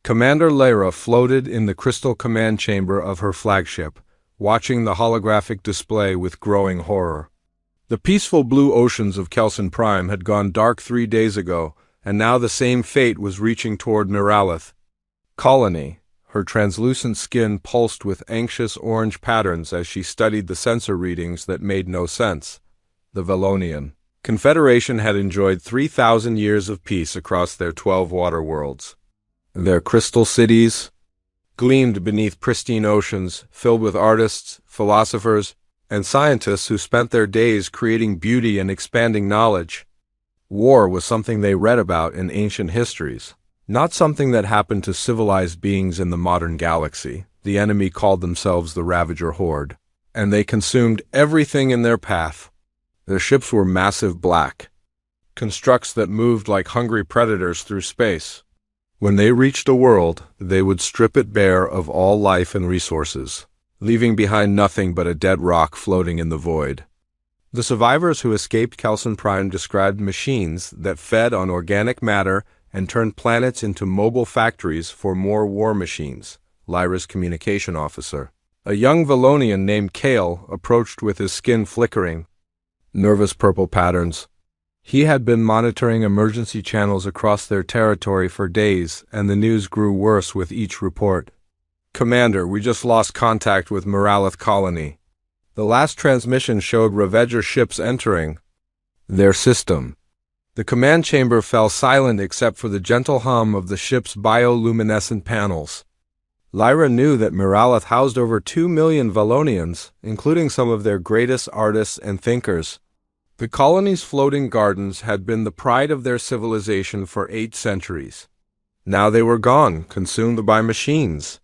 Commander Lyra floated in the crystal command chamber of her flagship, watching the holographic display with growing horror. The peaceful blue oceans of Kelson Prime had gone dark 3 days ago, and now the same fate was reaching toward Miralath. Colony. Her translucent skin pulsed with anxious orange patterns as she studied the sensor readings that made no sense. The Valonian Confederation had enjoyed 3,000 years of peace across their 12 water worlds. Their crystal cities gleamed beneath pristine oceans filled with artists, philosophers, and scientists who spent their days creating beauty and expanding knowledge. War was something they read about in ancient histories, not something that happened to civilized beings in the modern galaxy. The enemy called themselves the Ravager Horde, and they consumed everything in their path. Their ships were massive black constructs that moved like hungry predators through space. When they reached a world, they would strip it bare of all life and resources, leaving behind nothing but a dead rock floating in the void. The survivors who escaped Kelson Prime described machines that fed on organic matter and turned planets into mobile factories for more war machines. Lyra's communication officer, a young Valonian named Kale, approached with his skin flickering, nervous purple patterns. He had been monitoring emergency channels across their territory for days, and the news grew worse with each report. "Commander, we just lost contact with Miralath Colony. The last transmission showed Ravager ships entering their system." The command chamber fell silent except for the gentle hum of the ship's bioluminescent panels. Lyra knew that Miralath housed over 2 million Valonians, including some of their greatest artists and thinkers. The colony's floating gardens had been the pride of their civilization for 8 centuries. Now they were gone, consumed by machines.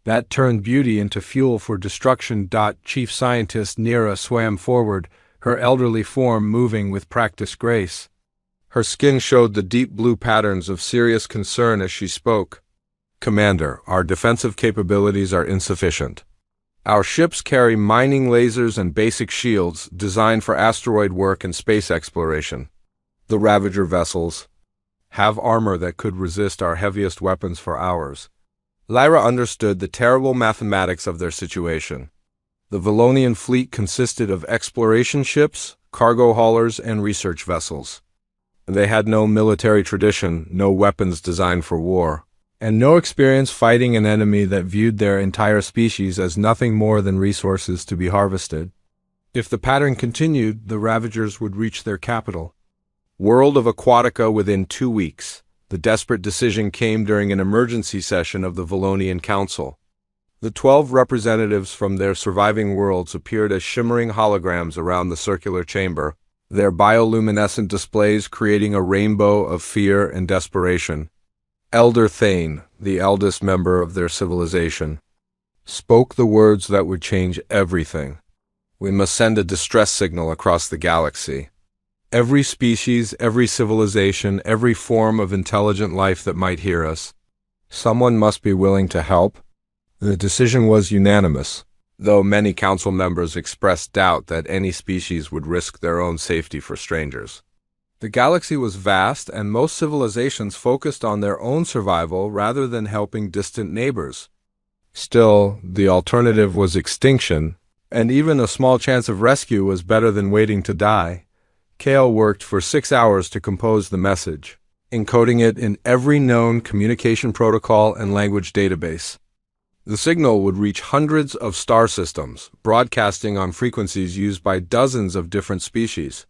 That turned beauty into fuel for destruction. Chief Scientist Nira swam forward, her elderly form moving with practiced grace. Her skin showed the deep blue patterns of serious concern as she spoke. "Commander, our defensive capabilities are insufficient. Our ships carry mining lasers and basic shields designed for asteroid work and space exploration. The Ravager vessels have armor that could resist our heaviest weapons for hours." Lyra understood the terrible mathematics of their situation. The Valonian fleet consisted of exploration ships, cargo haulers, and research vessels. They had no military tradition, no weapons designed for war, and no experience fighting an enemy that viewed their entire species as nothing more than resources to be harvested. If the pattern continued, the Ravagers would reach their capital, World of Aquatica, within 2 weeks. The desperate decision came during an emergency session of the Valonian Council. The 12 representatives from their surviving worlds appeared as shimmering holograms around the circular chamber, their bioluminescent displays creating a rainbow of fear and desperation. Elder Thane, the eldest member of their civilization, spoke the words that would change everything. "We must send a distress signal across the galaxy. Every species, every civilization, every form of intelligent life that might hear us. Someone must be willing to help." The decision was unanimous, though many council members expressed doubt that any species would risk their own safety for strangers. The galaxy was vast, and most civilizations focused on their own survival rather than helping distant neighbors. Still, the alternative was extinction, and even a small chance of rescue was better than waiting to die. Kale worked for 6 hours to compose the message, encoding it in every known communication protocol and language database. The signal would reach hundreds of star systems, broadcasting on frequencies used by dozens of different species.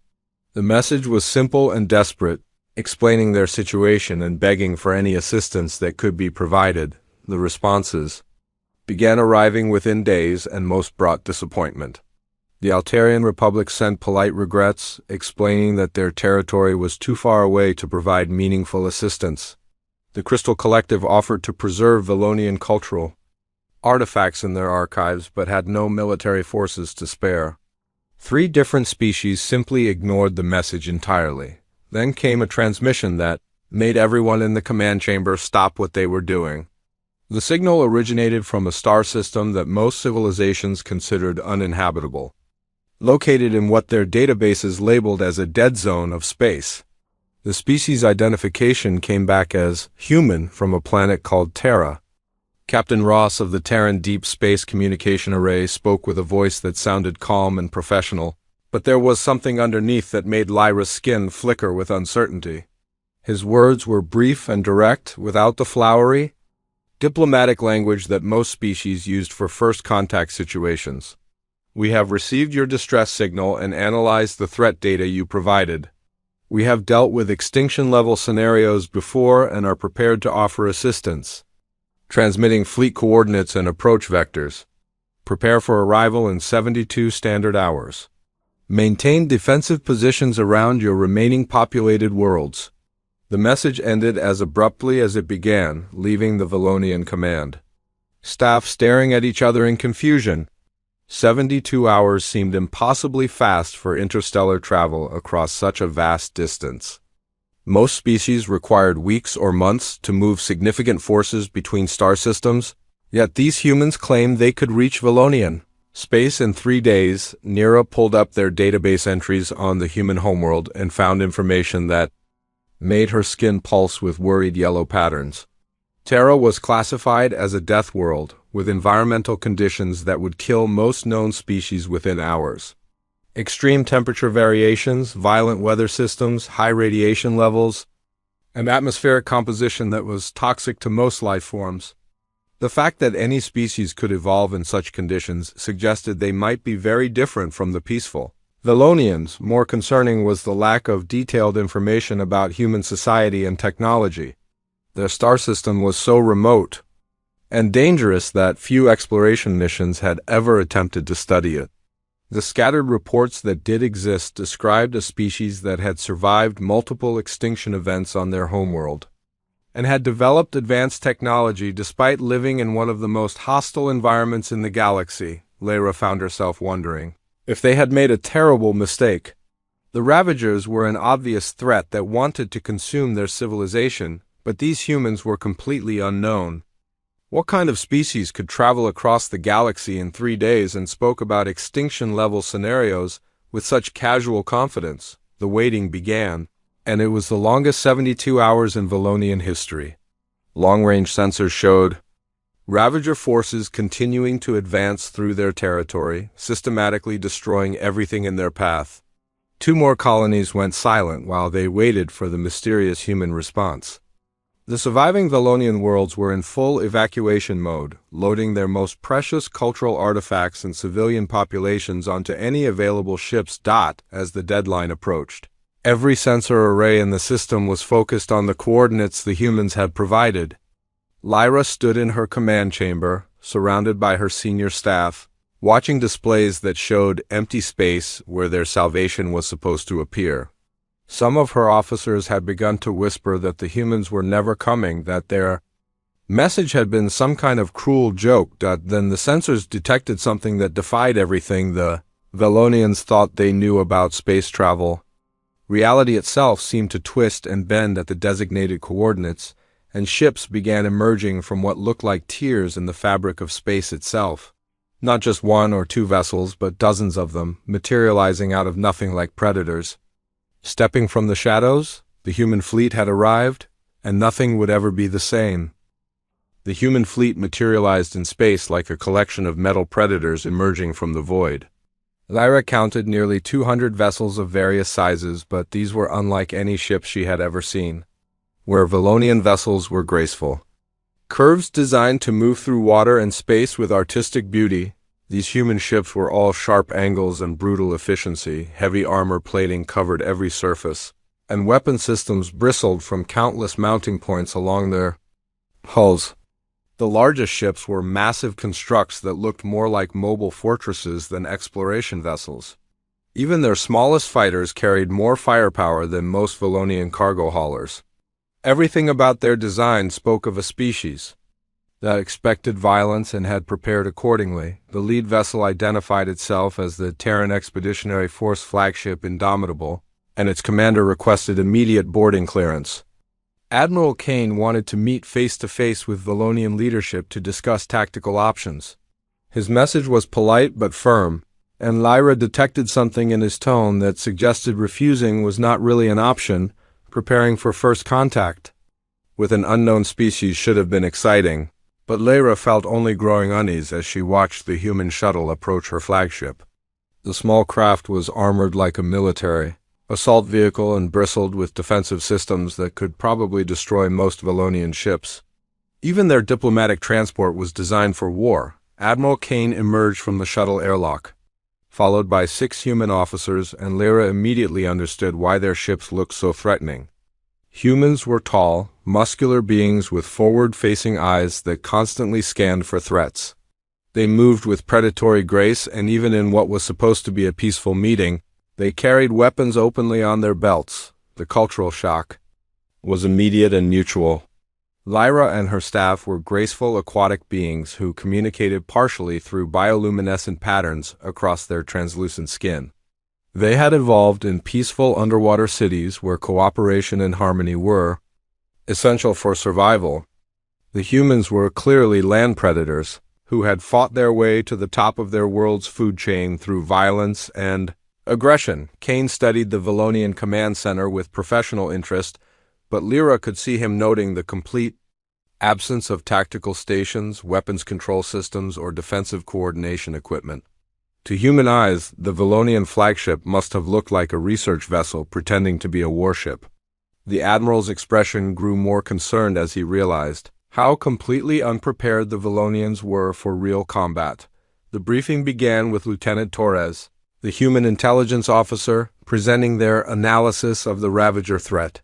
The message was simple and desperate, explaining their situation and begging for any assistance that could be provided. The responses began arriving within days, and most brought disappointment. The Altarian Republic sent polite regrets, explaining that their territory was too far away to provide meaningful assistance. The Crystal Collective offered to preserve Valonian cultural artifacts in their archives, but had no military forces to spare. 3 different species simply ignored the message entirely. Then came a transmission that made everyone in the command chamber stop what they were doing. The signal originated from a star system that most civilizations considered uninhabitable, located in what their databases labeled as a dead zone of space. The species identification came back as human from a planet called Terra. Captain Ross of the Terran Deep Space Communication Array spoke with a voice that sounded calm and professional, but there was something underneath that made Lyra's skin flicker with uncertainty. His words were brief and direct, without the flowery, diplomatic language that most species used for first contact situations. "We have received your distress signal and analyzed the threat data you provided. We have dealt with extinction-level scenarios before and are prepared to offer assistance. Transmitting fleet coordinates and approach vectors. Prepare for arrival in 72 standard hours. Maintain defensive positions around your remaining populated worlds." The message ended as abruptly as it began, leaving the Valonian command staff staring at each other in confusion. 72 hours seemed impossibly fast for interstellar travel across such a vast distance. Most species required weeks or months to move significant forces between star systems, yet these humans claimed they could reach Valonian space in 3 days. Nira pulled up their database entries on the human homeworld and found information that made her skin pulse with worried yellow patterns. Terra was classified as a death world, with environmental conditions that would kill most known species within hours. Extreme temperature variations, violent weather systems, high radiation levels, and atmospheric composition that was toxic to most life forms. The fact that any species could evolve in such conditions suggested they might be very different from the peaceful Valonians. More concerning was the lack of detailed information about human society and technology. Their star system was so remote and dangerous that few exploration missions had ever attempted to study it. The scattered reports that did exist described a species that had survived multiple extinction events on their homeworld and had developed advanced technology despite living in one of the most hostile environments in the galaxy. Lyra found herself wondering if they had made a terrible mistake. The Ravagers were an obvious threat that wanted to consume their civilization, but these humans were completely unknown. What kind of species could travel across the galaxy in 3 days and spoke about extinction-level scenarios with such casual confidence? The waiting began, and it was the longest 72 hours in Valonian history. Long-range sensors showed Ravager forces continuing to advance through their territory, systematically destroying everything in their path. 2 more colonies went silent while they waited for the mysterious human response. The surviving Valonian worlds were in full evacuation mode, loading their most precious cultural artifacts and civilian populations onto any available ships. As the deadline approached, every sensor array in the system was focused on the coordinates the humans had provided. Lyra stood in her command chamber, surrounded by her senior staff, watching displays that showed empty space where their salvation was supposed to appear. Some of her officers had begun to whisper that the humans were never coming, that their message had been some kind of cruel joke. Then the sensors detected something that defied everything the Valonians thought they knew about space travel. Reality itself seemed to twist and bend at the designated coordinates, and ships began emerging from what looked like tears in the fabric of space itself. Not just 1 or 2 vessels, but dozens of them, materializing out of nothing like predators. Stepping from the shadows, the human fleet had arrived, and nothing would ever be the same. The human fleet materialized in space like a collection of metal predators emerging from the void. Lyra counted nearly 200 vessels of various sizes, but these were unlike any ships she had ever seen. Where Valonian vessels were graceful curves designed to move through water and space with artistic beauty, these human ships were all sharp angles and brutal efficiency. Heavy armor plating covered every surface, and weapon systems bristled from countless mounting points along their hulls. The largest ships were massive constructs that looked more like mobile fortresses than exploration vessels. Even their smallest fighters carried more firepower than most Valonian cargo haulers. Everything about their design spoke of a species that expected violence and had prepared accordingly. The lead vessel identified itself as the Terran Expeditionary Force flagship Indomitable, and its commander requested immediate boarding clearance. Admiral Kane wanted to meet face-to-face with Valonian leadership to discuss tactical options. His message was polite but firm, and Lyra detected something in his tone that suggested refusing was not really an option, preparing for first contact with an unknown species should have been exciting, but Lyra felt only growing unease as she watched the human shuttle approach her flagship. The small craft was armored like a military assault vehicle and bristled with defensive systems that could probably destroy most Valonian ships. Even their diplomatic transport was designed for war. Admiral Kane emerged from the shuttle airlock, followed by 6 human officers, and Lyra immediately understood why their ships looked so threatening. Humans were tall, muscular beings with forward-facing eyes that constantly scanned for threats. They moved with predatory grace, and even in what was supposed to be a peaceful meeting, they carried weapons openly on their belts. The cultural shock was immediate and mutual. Lyra and her staff were graceful aquatic beings who communicated partially through bioluminescent patterns across their translucent skin. They had evolved in peaceful underwater cities where cooperation and harmony were essential for survival. The humans were clearly land predators who had fought their way to the top of their world's food chain through violence and aggression. Kane studied the Valonian command center with professional interest, but Lyra could see him noting the complete absence of tactical stations, weapons control systems, or defensive coordination equipment. To human eyes, the Valonian flagship must have looked like a research vessel pretending to be a warship. The admiral's expression grew more concerned as he realized how completely unprepared the Valonians were for real combat. The briefing began with Lieutenant Torres, the human intelligence officer, presenting their analysis of the Ravager threat.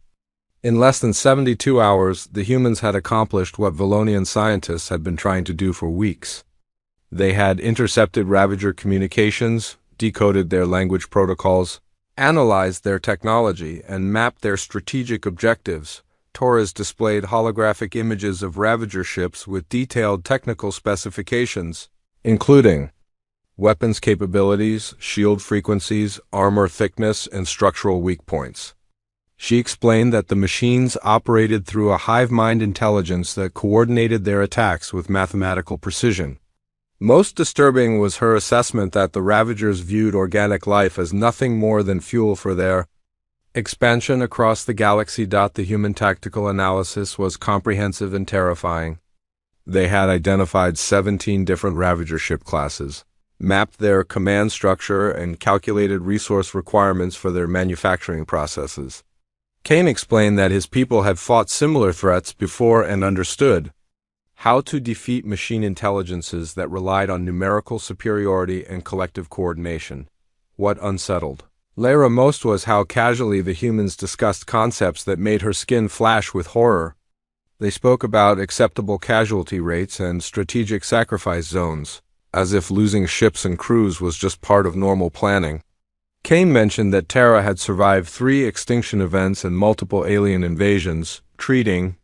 In less than 72 hours, the humans had accomplished what Valonian scientists had been trying to do for weeks. They had intercepted Ravager communications, decoded their language protocols, analyzed their technology, and mapped their strategic objectives. Torres displayed holographic images of Ravager ships with detailed technical specifications, including weapons capabilities, shield frequencies, armor thickness, and structural weak points. She explained that the machines operated through a hive-mind intelligence that coordinated their attacks with mathematical precision. Most disturbing was her assessment that the Ravagers viewed organic life as nothing more than fuel for their expansion across the galaxy. The human tactical analysis was comprehensive and terrifying. They had identified 17 different Ravager ship classes, mapped their command structure, and calculated resource requirements for their manufacturing processes. Kane explained that his people had fought similar threats before and understood how to defeat machine intelligences that relied on numerical superiority and collective coordination. What unsettled Lyra most was how casually the humans discussed concepts that made her skin flash with horror. They spoke about acceptable casualty rates and strategic sacrifice zones, as if losing ships and crews was just part of normal planning. Kane mentioned that Terra had survived 3 extinction events and multiple alien invasions, treating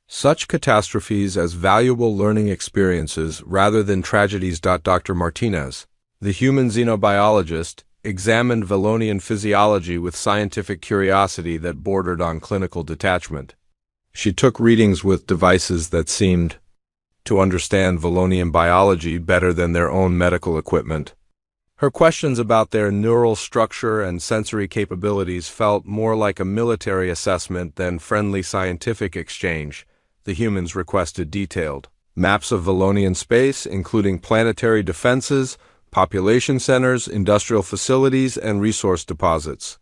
such catastrophes as valuable learning experiences rather than tragedies. Dr. Martinez, the human xenobiologist, examined Valonian physiology with scientific curiosity that bordered on clinical detachment. She took readings with devices that seemed to understand Valonian biology better than their own medical equipment. Her questions about their neural structure and sensory capabilities felt more like a military assessment than friendly scientific exchange. The humans requested detailed maps of Valonian space, including planetary defenses, population centers, industrial facilities, and resource deposits.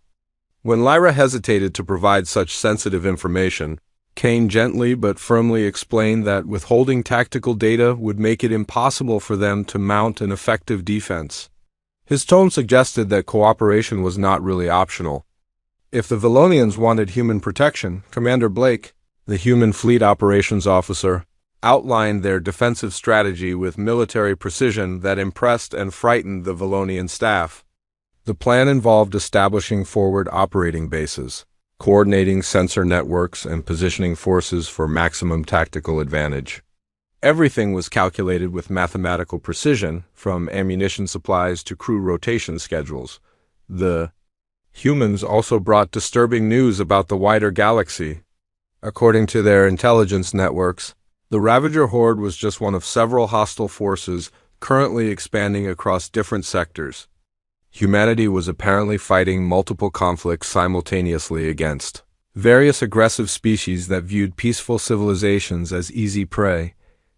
When Lyra hesitated to provide such sensitive information, Kane gently but firmly explained that withholding tactical data would make it impossible for them to mount an effective defense. His tone suggested that cooperation was not really optional. If the Valonians wanted human protection, Commander Blake, the human fleet operations officer, outlined their defensive strategy with military precision that impressed and frightened the Valonian staff. The plan involved establishing forward operating bases, coordinating sensor networks, and positioning forces for maximum tactical advantage. Everything was calculated with mathematical precision, from ammunition supplies to crew rotation schedules. The humans also brought disturbing news about the wider galaxy. According to their intelligence networks, the Ravager horde was just one of several hostile forces currently expanding across different sectors. Humanity was apparently fighting multiple conflicts simultaneously against various aggressive species that viewed peaceful civilizations as easy prey.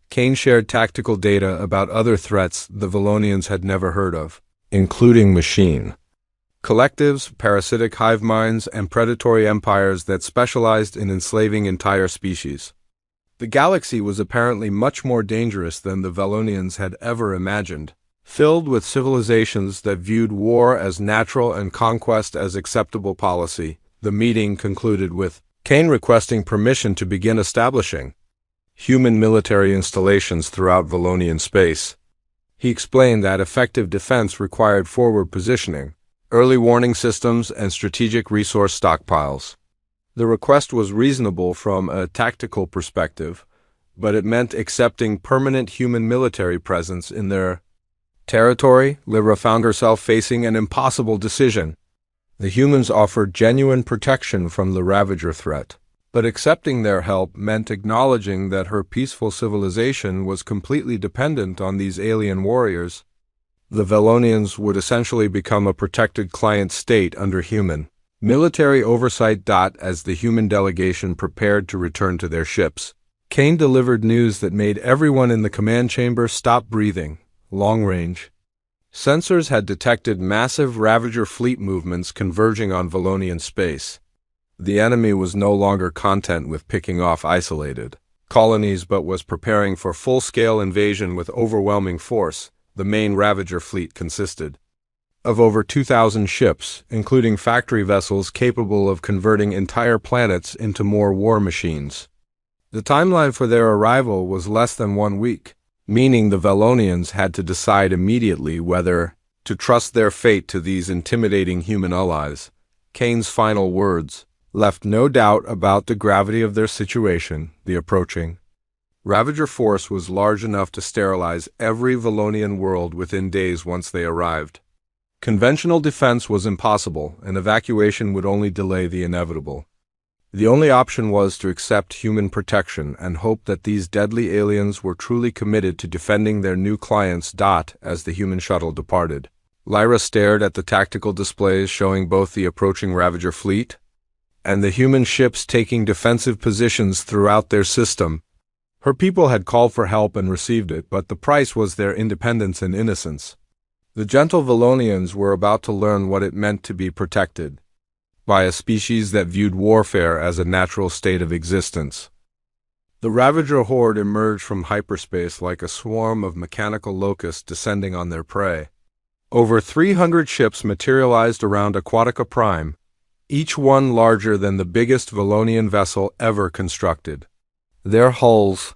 Kane shared tactical data about other threats the Valonians had never heard of, including machine collectives, parasitic hive minds, and predatory empires that specialized in enslaving entire species. The galaxy was apparently much more dangerous than the Valonians had ever imagined, filled with civilizations that viewed war as natural and conquest as acceptable policy. The meeting concluded with Kane requesting permission to begin establishing human military installations throughout Valonian space. He explained that effective defense required forward positioning, early warning systems, and strategic resource stockpiles. The request was reasonable from a tactical perspective, but it meant accepting permanent human military presence in their territory. Lyra found herself facing an impossible decision. The humans offered genuine protection from the Ravager threat, but accepting their help meant acknowledging that her peaceful civilization was completely dependent on these alien warriors. The Valonians would essentially become a protected client state under human military oversight. As the human delegation prepared to return to their ships, Kane delivered news that made everyone in the command chamber stop breathing. Long-range sensors had detected massive Ravager fleet movements converging on Valonian space. The enemy was no longer content with picking off isolated colonies but was preparing for full-scale invasion with overwhelming force. The main Ravager fleet consisted of over 2,000 ships, including factory vessels capable of converting entire planets into more war machines. The timeline for their arrival was less than 1 week, meaning the Valonians had to decide immediately whether to trust their fate to these intimidating human allies. Kane's final words left no doubt about the gravity of their situation. The approaching Ravager force was large enough to sterilize every Valonian world within days once they arrived. Conventional defense was impossible, and evacuation would only delay the inevitable. The only option was to accept human protection and hope that these deadly aliens were truly committed to defending their new clients. As the human shuttle departed, Lyra stared at the tactical displays showing both the approaching Ravager fleet and the human ships taking defensive positions throughout their system. Her people had called for help and received it, but the price was their independence and innocence. The gentle Valonians were about to learn what it meant to be protected by a species that viewed warfare as a natural state of existence. The Ravager horde emerged from hyperspace like a swarm of mechanical locusts descending on their prey. Over 300 ships materialized around Aquatica Prime, each one larger than the biggest Valonian vessel ever constructed. Their hulls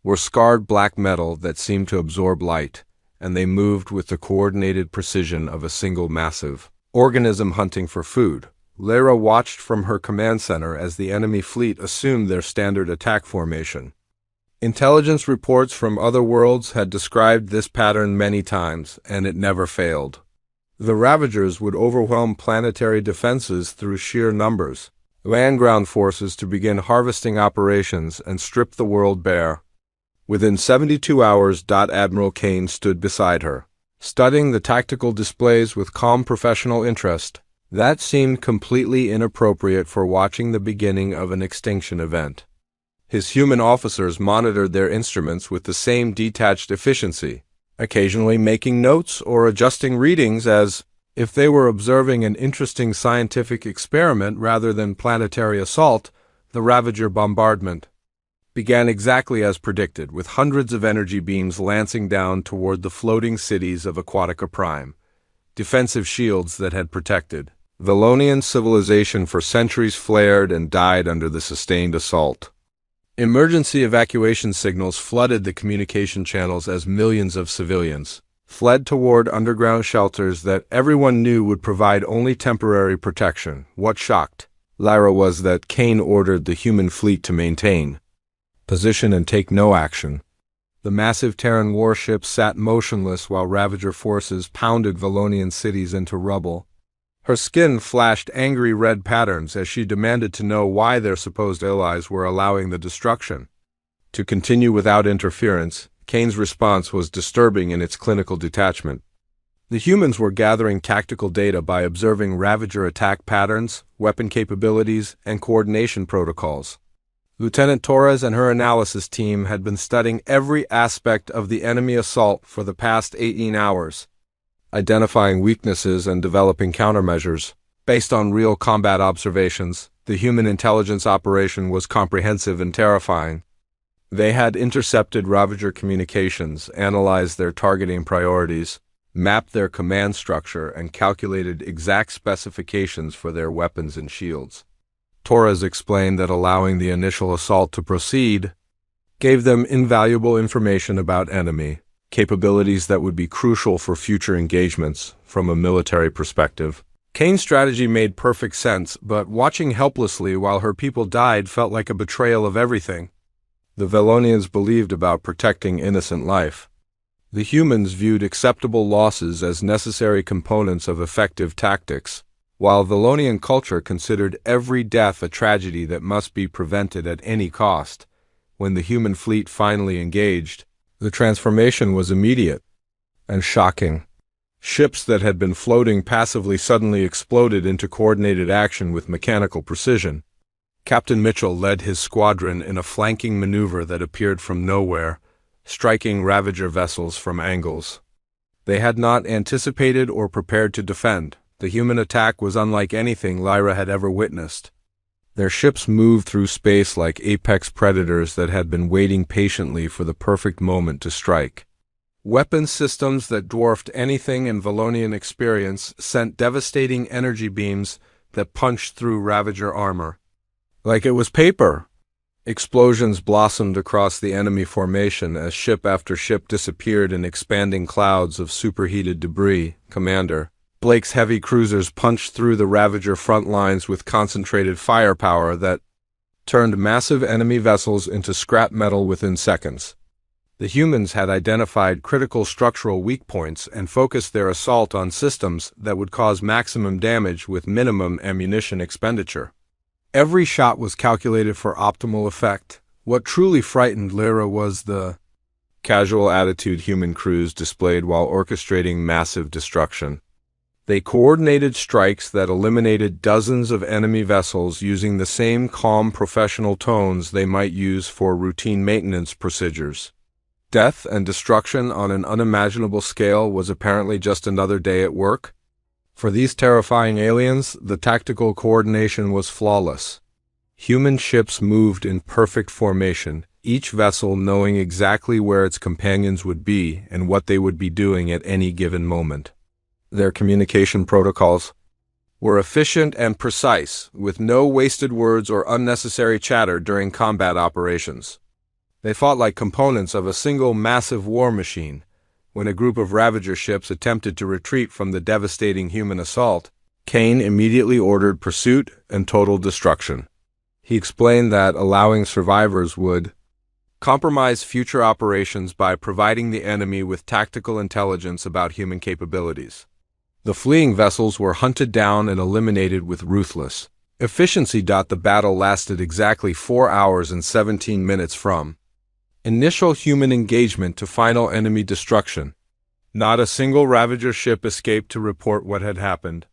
were scarred black metal that seemed to absorb light, and they moved with the coordinated precision of a single massive organism hunting for food. Lyra watched from her command center as the enemy fleet assumed their standard attack formation. Intelligence reports from other worlds had described this pattern many times, and it never failed. The Ravagers would overwhelm planetary defenses through sheer numbers, land-ground forces to begin harvesting operations and strip the world bare. Within 72 hours, Admiral Kane stood beside her, studying the tactical displays with calm professional interest. That seemed completely inappropriate for watching the beginning of an extinction event. His human officers monitored their instruments with the same detached efficiency, occasionally making notes or adjusting readings as if they were observing an interesting scientific experiment rather than planetary assault. The Ravager bombardment began exactly as predicted, with hundreds of energy beams lancing down toward the floating cities of Aquatica Prime, defensive shields that had protected Valonian civilization for centuries flared and died under the sustained assault. Emergency evacuation signals flooded the communication channels as millions of civilians fled toward underground shelters that everyone knew would provide only temporary protection. What shocked Lyra was that Kane ordered the human fleet to maintain position and take no action. The massive Terran warships sat motionless while Ravager forces pounded Valonian cities into rubble. Her skin flashed angry red patterns as she demanded to know why their supposed allies were allowing the destruction to continue without interference. Kane's response was disturbing in its clinical detachment. The humans were gathering tactical data by observing Ravager attack patterns, weapon capabilities, and coordination protocols. Lieutenant Torres and her analysis team had been studying every aspect of the enemy assault for the past 18 hours, identifying weaknesses and developing countermeasures. Based on real combat observations, the human intelligence operation was comprehensive and terrifying. They had intercepted Ravager communications, analyzed their targeting priorities, mapped their command structure, and calculated exact specifications for their weapons and shields. Torres explained that allowing the initial assault to proceed gave them invaluable information about enemy capabilities that would be crucial for future engagements from a military perspective. Kane's strategy made perfect sense, but watching helplessly while her people died felt like a betrayal of everything the Velonians believed about protecting innocent life. The humans viewed acceptable losses as necessary components of effective tactics, while Velonian culture considered every death a tragedy that must be prevented at any cost. When the human fleet finally engaged, the transformation was immediate and shocking. Ships that had been floating passively suddenly exploded into coordinated action with mechanical precision. Captain Mitchell led his squadron in a flanking maneuver that appeared from nowhere, striking Ravager vessels from angles they had not anticipated or prepared to defend. The human attack was unlike anything Lyra had ever witnessed. Their ships moved through space like apex predators that had been waiting patiently for the perfect moment to strike. Weapon systems that dwarfed anything in Velonian experience sent devastating energy beams that punched through Ravager armor like it was paper. Explosions blossomed across the enemy formation as ship after ship disappeared in expanding clouds of superheated debris. Commander Blake's heavy cruisers punched through the Ravager front lines with concentrated firepower that turned massive enemy vessels into scrap metal within seconds. The humans had identified critical structural weak points and focused their assault on systems that would cause maximum damage with minimum ammunition expenditure. Every shot was calculated for optimal effect. What truly frightened Lyra was the casual attitude human crews displayed while orchestrating massive destruction. They coordinated strikes that eliminated dozens of enemy vessels using the same calm professional tones they might use for routine maintenance procedures. Death and destruction on an unimaginable scale was apparently just another day at work. For these terrifying aliens, the tactical coordination was flawless. Human ships moved in perfect formation, each vessel knowing exactly where its companions would be and what they would be doing at any given moment. Their communication protocols were efficient and precise, with no wasted words or unnecessary chatter during combat operations. They fought like components of a single massive war machine. When a group of Ravager ships attempted to retreat from the devastating human assault, Kane immediately ordered pursuit and total destruction. He explained that allowing survivors would compromise future operations by providing the enemy with tactical intelligence about human capabilities. The fleeing vessels were hunted down and eliminated with ruthless efficiency. The battle lasted exactly 4 hours and 17 minutes from initial human engagement to final enemy destruction. Not a single Ravager ship escaped to report what had happened.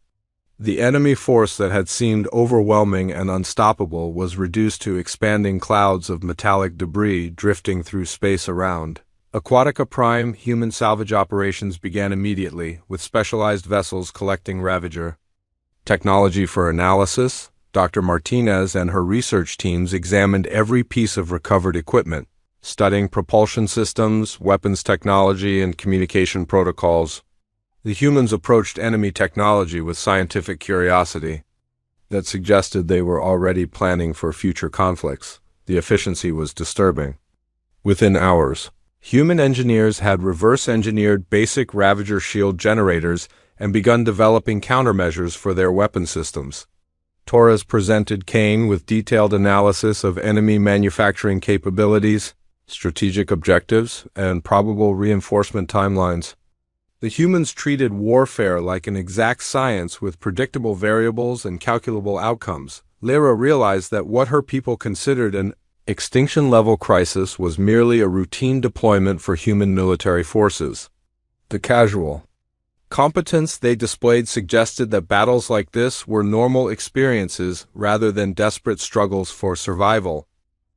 The enemy force that had seemed overwhelming and unstoppable was reduced to expanding clouds of metallic debris drifting through space around. Aquatica Prime human salvage operations began immediately, with specialized vessels collecting Ravager technology for analysis. Dr. Martinez and her research teams examined every piece of recovered equipment, studying propulsion systems, weapons technology, and communication protocols. The humans approached enemy technology with scientific curiosity that suggested they were already planning for future conflicts. The efficiency was disturbing. Within hours, human engineers had reverse-engineered basic Ravager shield generators and begun developing countermeasures for their weapon systems. Torres presented Kane with detailed analysis of enemy manufacturing capabilities, strategic objectives, and probable reinforcement timelines. The humans treated warfare like an exact science with predictable variables and calculable outcomes. Lyra realized that what her people considered an extinction-level crisis was merely a routine deployment for human military forces. The casual Competence they displayed suggested that battles like this were normal experiences rather than desperate struggles for survival.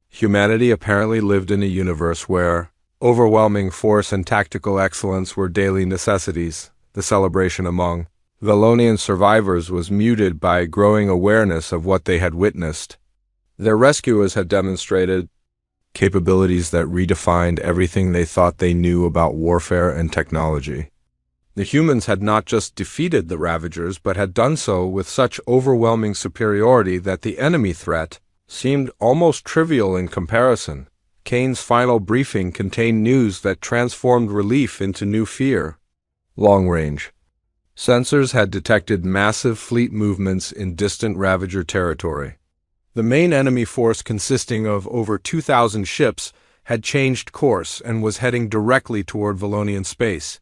Humanity apparently lived in a universe where overwhelming force and tactical excellence were daily necessities. The celebration among Valonian survivors was muted by growing awareness of what they had witnessed. Their rescuers had demonstrated capabilities that redefined everything they thought they knew about warfare and technology. The humans had not just defeated the Ravagers, but had done so with such overwhelming superiority that the enemy threat seemed almost trivial in comparison. Kane's final briefing contained news that transformed relief into new fear. Long range. Sensors had detected massive fleet movements in distant Ravager territory. The main enemy force, consisting of over 2,000 ships, had changed course and was heading directly toward Valonian space.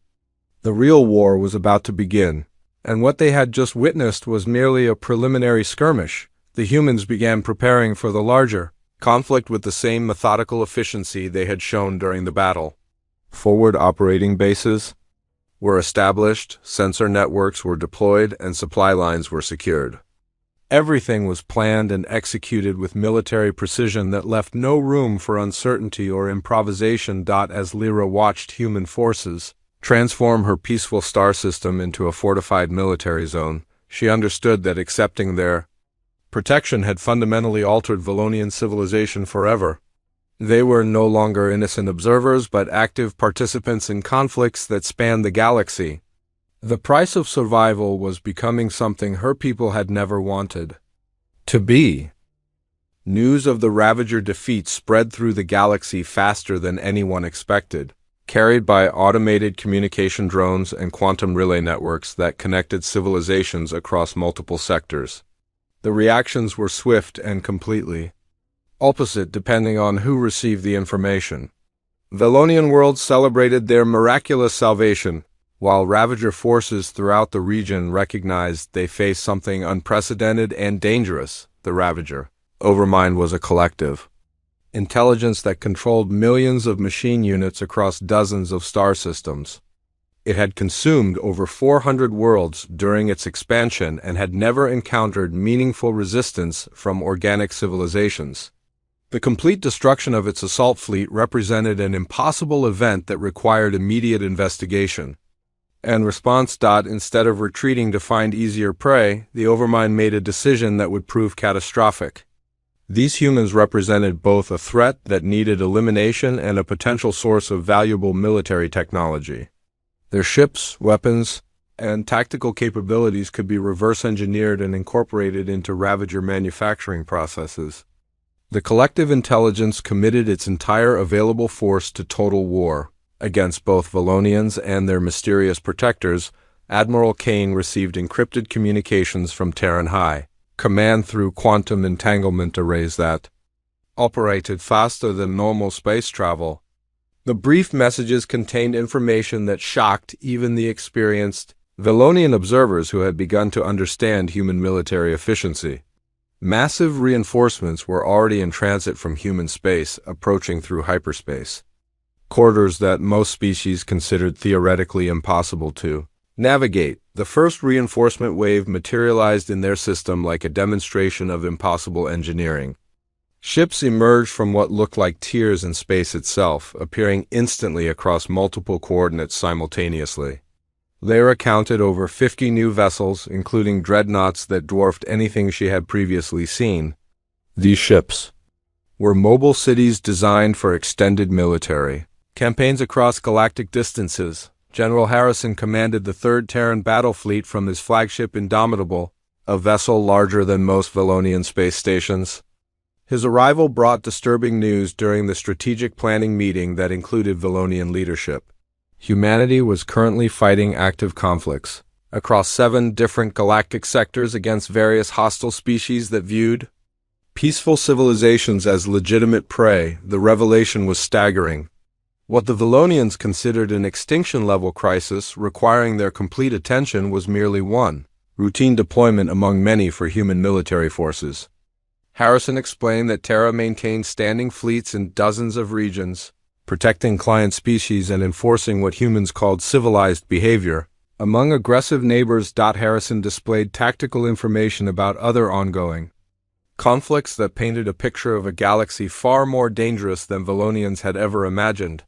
The real war was about to begin, and what they had just witnessed was merely a preliminary skirmish. The humans began preparing for the larger conflict with the same methodical efficiency they had shown during the battle. Forward operating bases were established, sensor networks were deployed, and supply lines were secured. Everything was planned and executed with military precision that left no room for uncertainty or improvisation. As Lyra watched human forces transform her peaceful star system into a fortified military zone, she understood that accepting their protection had fundamentally altered Valonian civilization forever. They were no longer innocent observers, but active participants in conflicts that spanned the galaxy. The price of survival was becoming something her people had never wanted to be. News of the Ravager defeat spread through the galaxy faster than anyone expected, carried by automated communication drones and quantum relay networks that connected civilizations across multiple sectors. The reactions were swift and completely opposite depending on who received the information. Valonian worlds celebrated their miraculous salvation, while Ravager forces throughout the region recognized they faced something unprecedented and dangerous. The Ravager overmind was a collective intelligence that controlled millions of machine units across dozens of star systems. It had consumed over 400 worlds during its expansion and had never encountered meaningful resistance from organic civilizations. The complete destruction of its assault fleet represented an impossible event that required immediate investigation and response. Instead of retreating to find easier prey, the Overmind made a decision that would prove catastrophic. These humans represented both a threat that needed elimination and a potential source of valuable military technology. Their ships, weapons, and tactical capabilities could be reverse-engineered and incorporated into Ravager manufacturing processes. The collective intelligence committed its entire available force to total war against both Valonians and their mysterious protectors. Admiral Kane received encrypted communications from Terran High Command through quantum entanglement arrays that operated faster than normal space travel. The brief messages contained information that shocked even the experienced Valonian observers who had begun to understand human military efficiency. Massive reinforcements were already in transit from human space, approaching through hyperspace. Corridors that most species considered theoretically impossible to navigate. The first reinforcement wave materialized in their system like a demonstration of impossible engineering. Ships emerged from what looked like tiers in space itself, appearing instantly across multiple coordinates simultaneously. Lyra counted over 50 new vessels, including dreadnoughts that dwarfed anything she had previously seen. These ships were mobile cities designed for extended military campaigns across galactic distances. General Harrison commanded the 3rd Terran battle fleet from his flagship Indomitable, a vessel larger than most Valonian space stations. His arrival brought disturbing news during the strategic planning meeting that included Valonian leadership. Humanity was currently fighting active conflicts across 7 different galactic sectors against various hostile species that viewed peaceful civilizations as legitimate prey. The revelation was staggering. What the Valonians considered an extinction-level crisis requiring their complete attention was merely one routine deployment among many for human military forces. Harrison explained that Terra maintained standing fleets in dozens of regions, protecting client species and enforcing what humans called civilized behavior. Among aggressive neighbors, Harrison displayed tactical information about other ongoing conflicts that painted a picture of a galaxy far more dangerous than Valonians had ever imagined.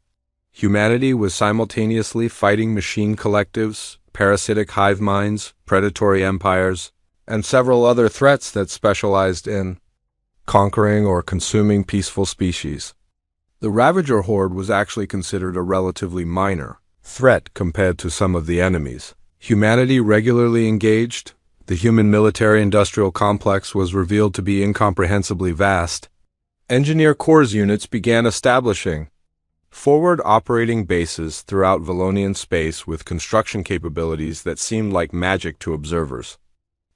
Humanity was simultaneously fighting machine collectives, parasitic hive minds, predatory empires, and several other threats that specialized in conquering or consuming peaceful species. The Ravager horde was actually considered a relatively minor threat compared to some of the enemies humanity regularly engaged. The human military-industrial complex was revealed to be incomprehensibly vast. Engineer Corps units began establishing forward operating bases throughout Valonian space with construction capabilities that seemed like magic to observers.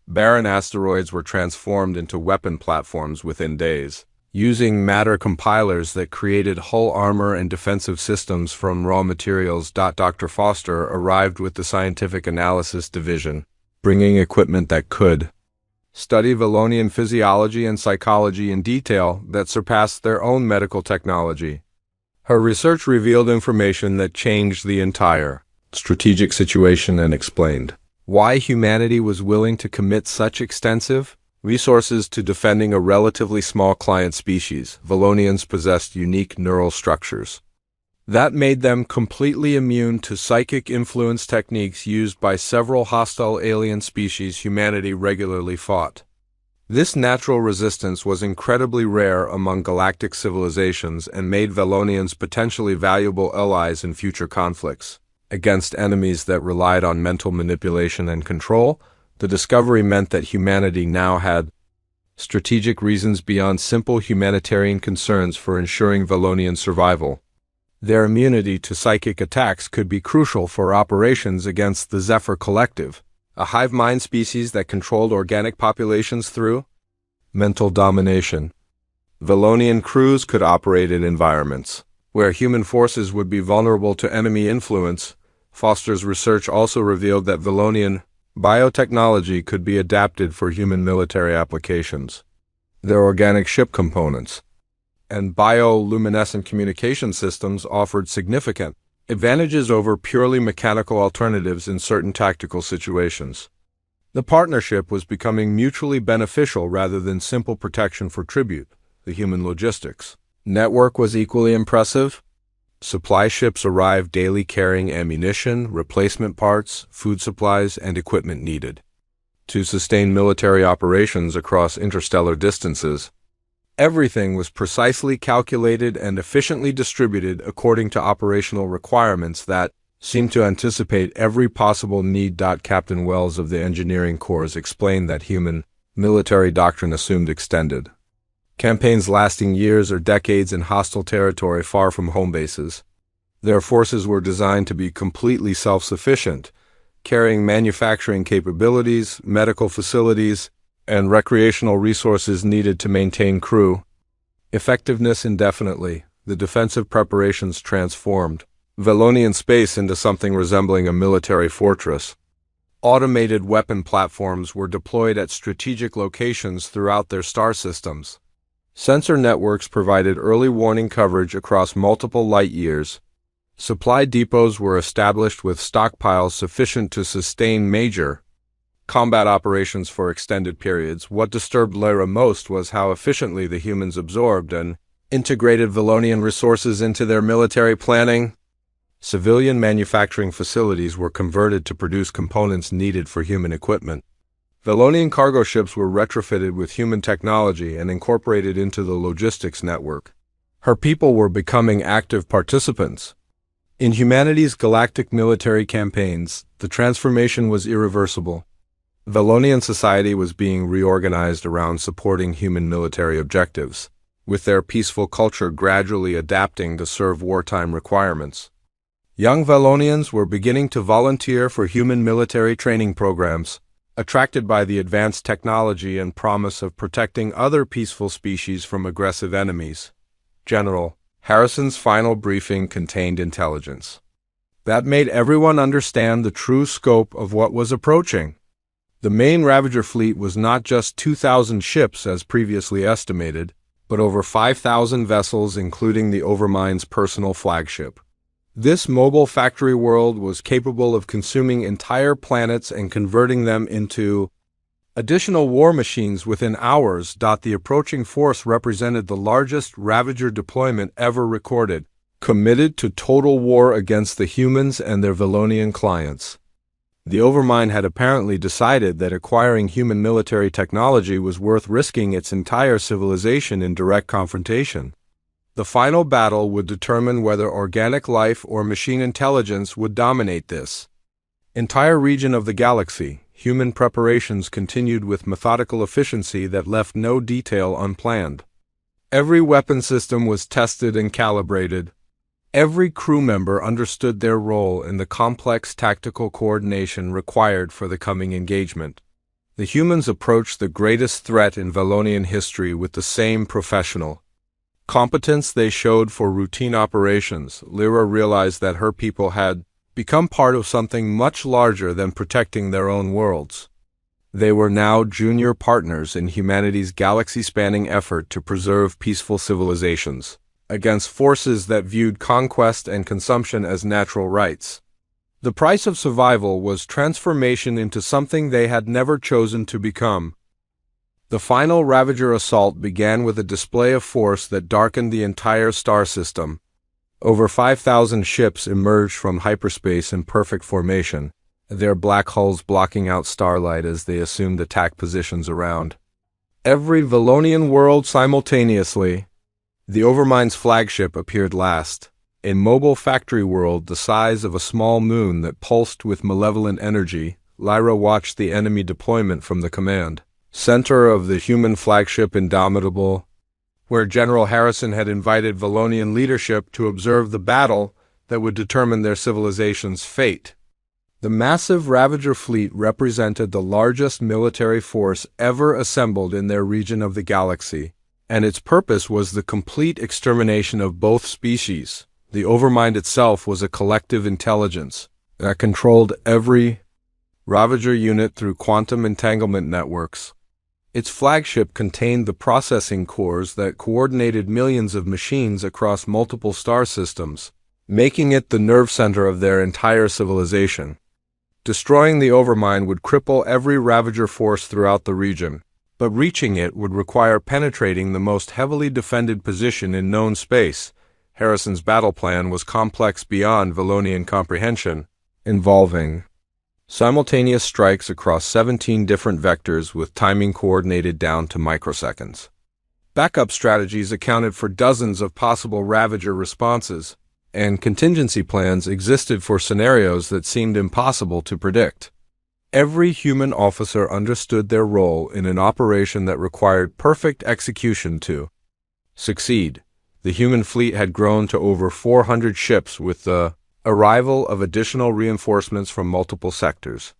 Barren asteroids were transformed into weapon platforms within days, using matter compilers that created hull armor and defensive systems from raw materials. Dr. Foster arrived with the Scientific Analysis Division, bringing equipment that could study Valonian physiology and psychology in detail that surpassed their own medical technology. Her research revealed information that changed the entire strategic situation and explained why humanity was willing to commit such extensive resources to defending a relatively small client species. Valonians possessed unique neural structures that made them completely immune to psychic influence techniques used by several hostile alien species humanity regularly fought. This natural resistance was incredibly rare among galactic civilizations and made Valonians potentially valuable allies in future conflicts. Against enemies that relied on mental manipulation and control, the discovery meant that humanity now had strategic reasons beyond simple humanitarian concerns for ensuring Valonian survival. Their immunity to psychic attacks could be crucial for operations against the Zephyr Collective, a hive mind species that controlled organic populations through mental domination. Valonian crews could operate in environments where human forces would be vulnerable to enemy influence. Foster's research also revealed that Valonian biotechnology could be adapted for human military applications. Their organic ship components and bioluminescent communication systems offered significant advantages over purely mechanical alternatives in certain tactical situations. The partnership was becoming mutually beneficial rather than simple protection for tribute. The human logistics network was equally impressive. Supply ships arrived daily carrying ammunition, replacement parts, food supplies, and equipment needed to sustain military operations across interstellar distances. Everything was precisely calculated and efficiently distributed according to operational requirements that seemed to anticipate every possible need. Captain Wells of the Engineering Corps explained that human military doctrine assumed extended campaigns lasting years or decades in hostile territory far from home bases. Their forces were designed to be completely self-sufficient, carrying manufacturing capabilities, medical facilities, and recreational resources needed to maintain crew effectiveness indefinitely. The defensive preparations transformed Valonian space into something resembling a military fortress. Automated weapon platforms were deployed at strategic locations throughout their star systems. Sensor networks provided early warning coverage across multiple light years. Supply depots were established with stockpiles sufficient to sustain major combat operations for extended periods. What disturbed Lyra most was how efficiently the humans absorbed and integrated Valonian resources into their military planning. Civilian manufacturing facilities were converted to produce components needed for human equipment. Valonian cargo ships were retrofitted with human technology and incorporated into the logistics network. Her people were becoming active participants in humanity's galactic military campaigns. The transformation was irreversible. Valonian society was being reorganized around supporting human military objectives, with their peaceful culture gradually adapting to serve wartime requirements. Young Valonians were beginning to volunteer for human military training programs, attracted by the advanced technology and promise of protecting other peaceful species from aggressive enemies. General Harrison's final briefing contained intelligence that made everyone understand the true scope of what was approaching. The main Ravager fleet was not just 2,000 ships as previously estimated, but over 5,000 vessels including the Overmind's personal flagship. This mobile factory world was capable of consuming entire planets and converting them into additional war machines within hours. The approaching force represented the largest Ravager deployment ever recorded, committed to total war against the humans and their Valonian clients. The Overmind had apparently decided that acquiring human military technology was worth risking its entire civilization in direct confrontation. The final battle would determine whether organic life or machine intelligence would dominate this entire region of the galaxy. Human preparations continued with methodical efficiency that left no detail unplanned. Every weapon system was tested and calibrated. Every crew member understood their role in the complex tactical coordination required for the coming engagement. The humans approached the greatest threat in Valonian history with the same professional competence they showed for routine operations. Lyra realized that her people had become part of something much larger than protecting their own worlds. They were now junior partners in humanity's galaxy-spanning effort to preserve peaceful civilizations against forces that viewed conquest and consumption as natural rights. The price of survival was transformation into something they had never chosen to become. The final Ravager assault began with a display of force that darkened the entire star system. Over 5,000 ships emerged from hyperspace in perfect formation, their black hulls blocking out starlight as they assumed attack positions around every Valonian world simultaneously. The Overmind's flagship appeared last, a mobile factory world the size of a small moon that pulsed with malevolent energy. Lyra watched the enemy deployment from the command center of the human flagship Indomitable, where General Harrison had invited Valonian leadership to observe the battle that would determine their civilization's fate. The massive Ravager fleet represented the largest military force ever assembled in their region of the galaxy, and its purpose was the complete extermination of both species. The Overmind itself was a collective intelligence that controlled every Ravager unit through quantum entanglement networks. Its flagship contained the processing cores that coordinated millions of machines across multiple star systems, making it the nerve center of their entire civilization. Destroying the Overmind would cripple every Ravager force throughout the region, but reaching it would require penetrating the most heavily defended position in known space. Harrison's battle plan was complex beyond Valonian comprehension, involving simultaneous strikes across 17 different vectors with timing coordinated down to microseconds. Backup strategies accounted for dozens of possible Ravager responses, and contingency plans existed for scenarios that seemed impossible to predict. Every human officer understood their role in an operation that required perfect execution to succeed. The human fleet had grown to over 400 ships with the arrival of additional reinforcements from multiple sectors.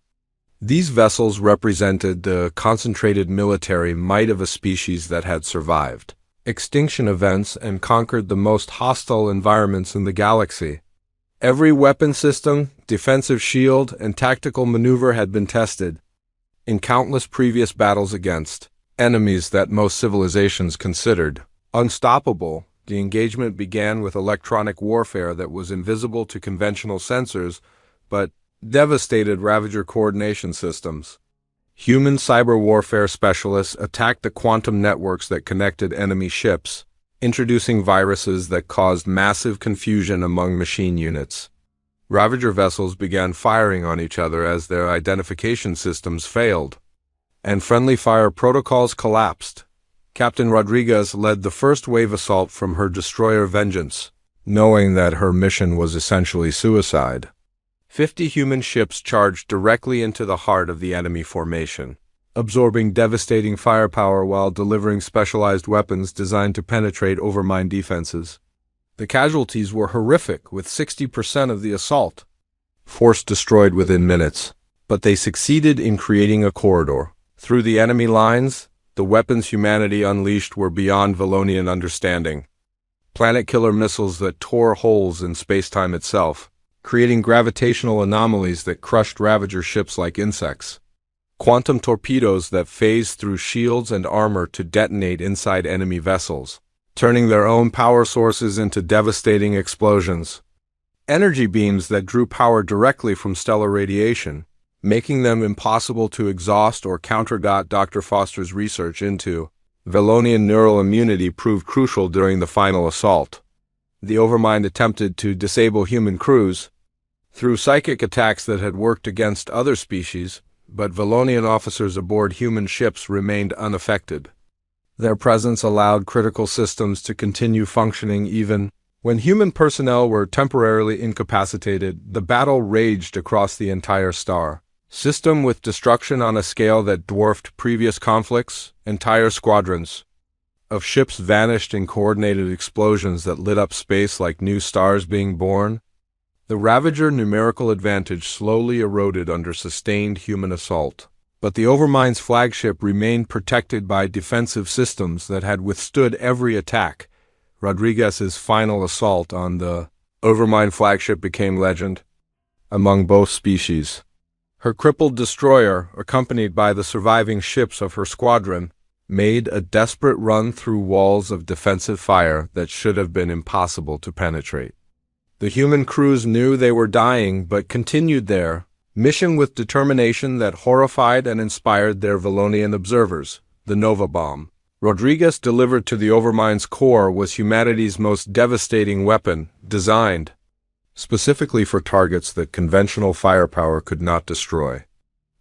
These vessels represented the concentrated military might of a species that had survived extinction events and conquered the most hostile environments in the galaxy. Every weapon system, defensive shield, and tactical maneuver had been tested in countless previous battles against enemies that most civilizations considered unstoppable. The engagement began with electronic warfare that was invisible to conventional sensors, but devastated Ravager coordination systems. Human cyber warfare specialists attacked the quantum networks that connected enemy ships, introducing viruses that caused massive confusion among machine units. Ravager vessels began firing on each other as their identification systems failed, and friendly fire protocols collapsed. Captain Rodriguez led the first wave assault from her destroyer Vengeance, knowing that her mission was essentially suicide. 50 human ships charged directly into the heart of the enemy formation, absorbing devastating firepower while delivering specialized weapons designed to penetrate Overmind defenses. The casualties were horrific, with 60% of the assault force destroyed within minutes, but they succeeded in creating a corridor through the enemy lines. The weapons humanity unleashed were beyond Valonian understanding. Planet-killer missiles that tore holes in space-time itself, creating gravitational anomalies that crushed Ravager ships like insects. Quantum torpedoes that phased through shields and armor to detonate inside enemy vessels, turning their own power sources into devastating explosions. energy beams that drew power directly from stellar radiation, making them impossible to exhaust or counter. Dr. Foster's research into Valonian neural immunity proved crucial during the final assault. The Overmind attempted to disable human crews through psychic attacks that had worked against other species, but Valonian officers aboard human ships remained unaffected. Their presence allowed critical systems to continue functioning even when human personnel were temporarily incapacitated. The battle raged across the entire star system with destruction on a scale that dwarfed previous conflicts. Entire squadrons of ships vanished in coordinated explosions that lit up space like new stars being born. The Ravager numerical advantage slowly eroded under sustained human assault, but the Overmind's flagship remained protected by defensive systems that had withstood every attack. Rodriguez's final assault on the Overmind flagship became legend among both species. Her crippled destroyer, accompanied by the surviving ships of her squadron, made a desperate run through walls of defensive fire that should have been impossible to penetrate. The human crews knew they were dying but continued their mission with determination that horrified and inspired their Valonian observers. The Nova Bomb Rodriguez delivered to the Overmind's core was humanity's most devastating weapon, designed specifically for targets that conventional firepower could not destroy.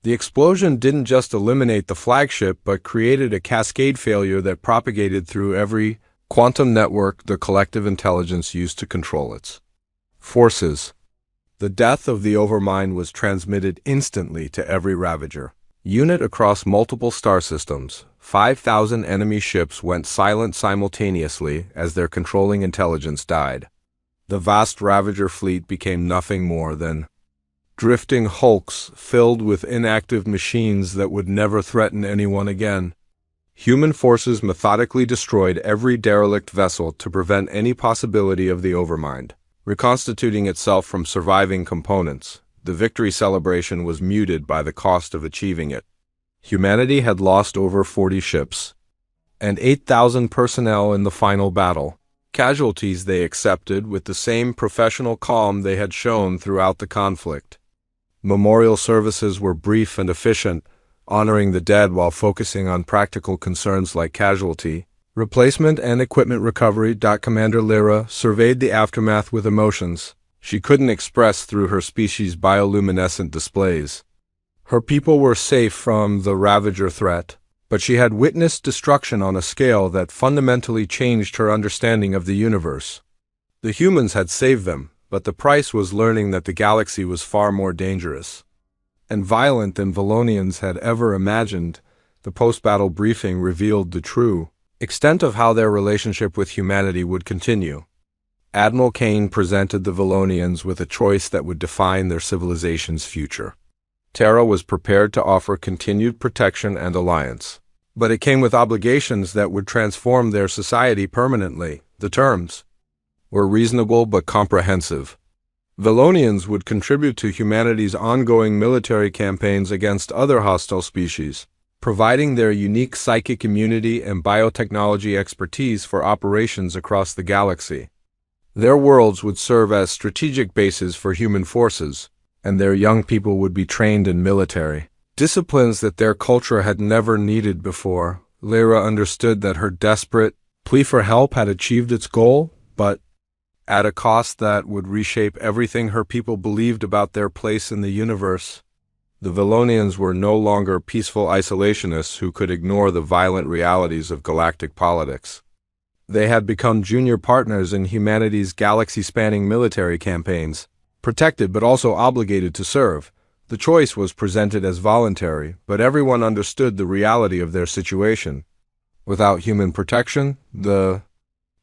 The explosion didn't just eliminate the flagship but created a cascade failure that propagated through every quantum network the collective intelligence used to control its forces. The death of the Overmind was transmitted instantly to every Ravager unit across multiple star systems. 5,000 enemy ships went silent simultaneously as their controlling intelligence died. The vast Ravager fleet became nothing more than drifting hulks filled with inactive machines that would never threaten anyone again. Human forces methodically destroyed every derelict vessel to prevent any possibility of the Overmind reconstituting itself from surviving components. The victory celebration was muted by the cost of achieving it. Humanity had lost over 40 ships and 8,000 personnel in the final battle. Casualties they accepted with the same professional calm they had shown throughout the conflict. Memorial services were brief and efficient, honoring the dead while focusing on practical concerns like casualty replacement and equipment recovery. Commander Lyra surveyed the aftermath with emotions she couldn't express through her species' bioluminescent displays. Her people were safe from the Ravager threat, but she had witnessed destruction on a scale that fundamentally changed her understanding of the universe. The humans had saved them, but the price was learning that the galaxy was far more dangerous and violent than Valonians had ever imagined. The post-battle briefing revealed the true extent of how their relationship with humanity would continue. Admiral Kane presented the Valonians with a choice that would define their civilization's future. Terra was prepared to offer continued protection and alliance, but it came with obligations that would transform their society permanently. The terms were reasonable but comprehensive. Valonians would contribute to humanity's ongoing military campaigns against other hostile species, providing their unique psychic immunity and biotechnology expertise for operations across the galaxy. Their worlds would serve as strategic bases for human forces, and their young people would be trained in military disciplines that their culture had never needed before. Lyra understood that her desperate plea for help had achieved its goal, but at a cost that would reshape everything her people believed about their place in the universe. The Valonians were no longer peaceful isolationists who could ignore the violent realities of galactic politics. They had become junior partners in humanity's galaxy-spanning military campaigns, protected but also obligated to serve. The choice was presented as voluntary, but everyone understood the reality of their situation. Without human protection, the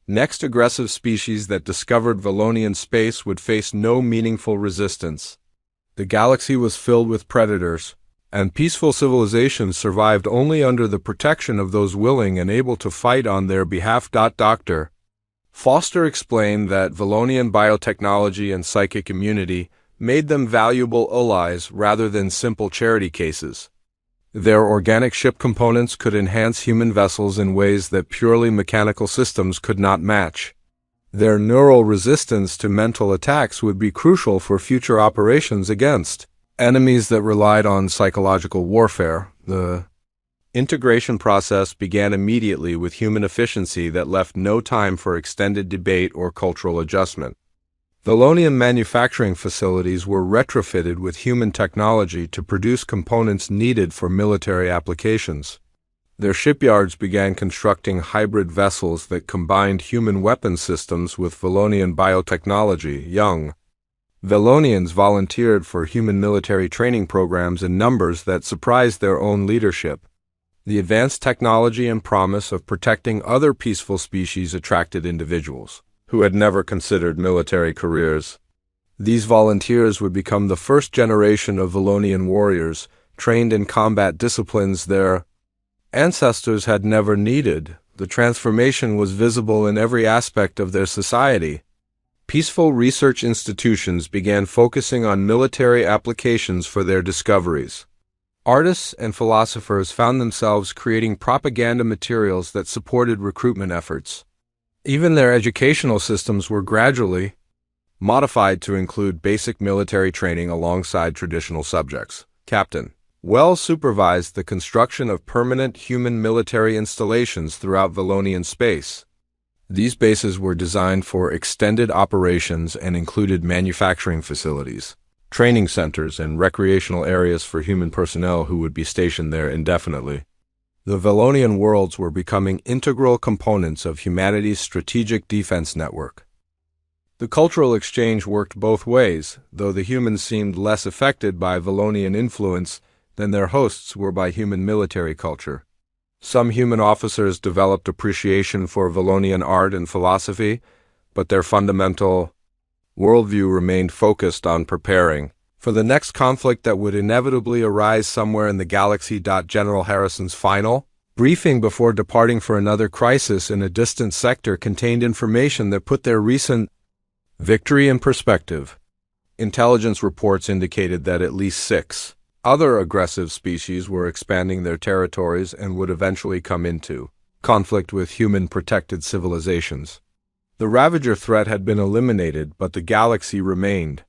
next aggressive species that discovered Valonian space would face no meaningful resistance. The galaxy was filled with predators, and peaceful civilizations survived only under the protection of those willing and able to fight on their behalf. Dr. Foster explained that Valonian biotechnology and psychic immunity made them valuable allies rather than simple charity cases. Their organic ship components could enhance human vessels in ways that purely mechanical systems could not match. Their neural resistance to mental attacks would be crucial for future operations against enemies that relied on psychological warfare. The integration process began immediately with human efficiency that left no time for extended debate or cultural adjustment. Valonian manufacturing facilities were retrofitted with human technology to produce components needed for military applications. Their shipyards began constructing hybrid vessels that combined human weapon systems with Valonian biotechnology. Young Valonians volunteered for human military training programs in numbers that surprised their own leadership. The advanced technology and promise of protecting other peaceful species attracted individuals who had never considered military careers. These volunteers would become the first generation of Valonian warriors, trained in combat disciplines their ancestors had never needed. The transformation was visible in every aspect of their society. Peaceful research institutions began focusing on military applications for their discoveries. Artists and philosophers found themselves creating propaganda materials that supported recruitment efforts. Even their educational systems were gradually modified to include basic military training alongside traditional subjects. Captain Wells supervised the construction of permanent human military installations throughout Valonian space. These bases were designed for extended operations and included manufacturing facilities, training centers, and recreational areas for human personnel who would be stationed there indefinitely. The Valonian worlds were becoming integral components of humanity's strategic defense network. The cultural exchange worked both ways, though the humans seemed less affected by Valonian influence than their hosts were by human military culture. Some human officers developed appreciation for Valonian art and philosophy, but their fundamental worldview remained focused on preparing for the next conflict that would inevitably arise somewhere in the galaxy. General Harrison's final briefing before departing for another crisis in a distant sector contained information that put their recent victory in perspective. Intelligence reports indicated that at least 6 other aggressive species were expanding their territories and would eventually come into conflict with human-protected civilizations. The Ravager threat had been eliminated, but the galaxy remained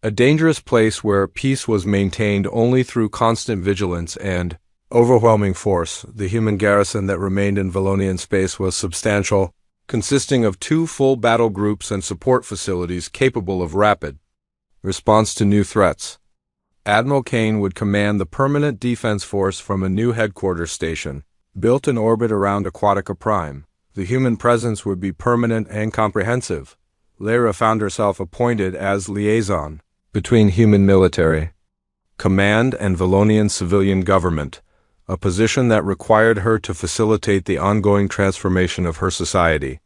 a dangerous place where peace was maintained only through constant vigilance and overwhelming force. The human garrison that remained in Valonian space was substantial, consisting of 2 full battle groups and support facilities capable of rapid response to new threats. Admiral Kane would command the permanent defense force from a new headquarters station, built in orbit around Aquatica Prime. The human presence would be permanent and comprehensive. Lyra found herself appointed as liaison between human military command and Valonian civilian government, a position that required her to facilitate the ongoing transformation of her society.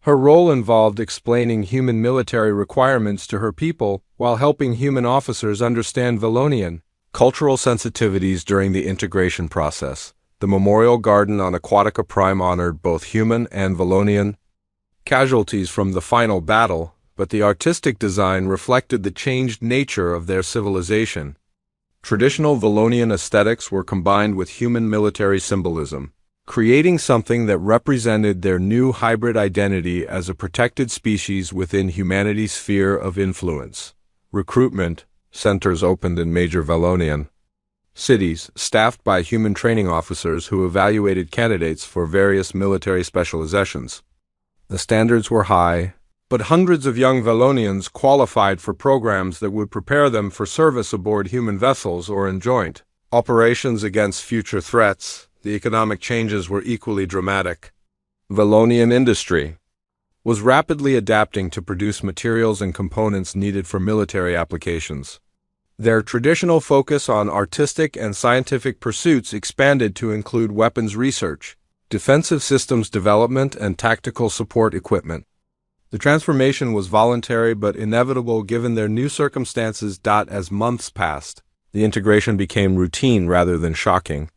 Her role involved explaining human military requirements to her people while helping human officers understand Valonian cultural sensitivities during the integration process. The Memorial Garden on Aquatica Prime honored both human and Valonian casualties from the final battle, but the artistic design reflected the changed nature of their civilization. Traditional Valonian aesthetics were combined with human military symbolism, creating something that represented their new hybrid identity as a protected species within humanity's sphere of influence. Recruitment centers opened in major Valonian cities, staffed by human training officers who evaluated candidates for various military specializations. The standards were high, but hundreds of young Valonians qualified for programs that would prepare them for service aboard human vessels or in joint operations against future threats. The economic changes were equally dramatic. Valonian industry was rapidly adapting to produce materials and components needed for military applications. Their traditional focus on artistic and scientific pursuits expanded to include weapons research, defensive systems development, and tactical support equipment. The transformation was voluntary but inevitable given their new circumstances. As months passed, the integration became routine rather than shocking.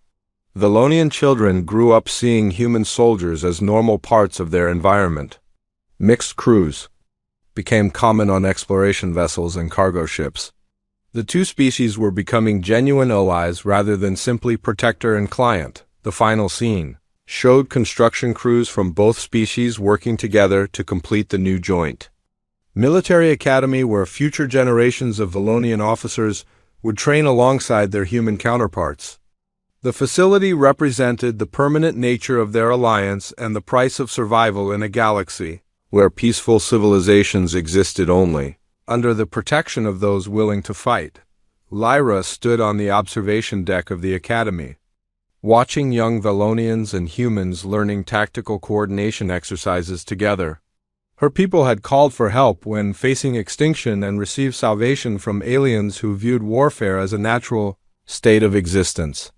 Valonian children grew up seeing human soldiers as normal parts of their environment. Mixed crews became common on exploration vessels and cargo ships. The two species were becoming genuine allies rather than simply protector and client. The final scene showed construction crews from both species working together to complete the new joint. Military academy where future generations of Valonian officers would train alongside their human counterparts. The facility represented the permanent nature of their alliance and the price of survival in a galaxy where peaceful civilizations existed only under the protection of those willing to fight. Lyra stood on the observation deck of the academy, watching young Valonians and humans learning tactical coordination exercises together. Her people had called for help when facing extinction and received salvation from aliens who viewed warfare as a natural state of existence.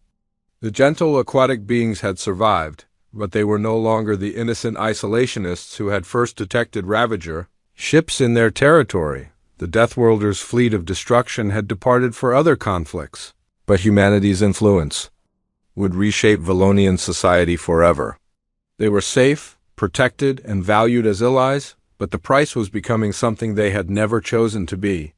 The gentle aquatic beings had survived, but they were no longer the innocent isolationists who had first detected Ravager ships in their territory. The Deathworlders' fleet of destruction had departed for other conflicts, but humanity's influence would reshape Valonian society forever. They were safe, protected, and valued as allies, but the price was becoming something they had never chosen to be.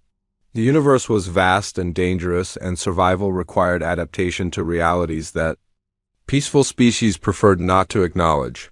The universe was vast and dangerous, and survival required adaptation to realities that peaceful species preferred not to acknowledge.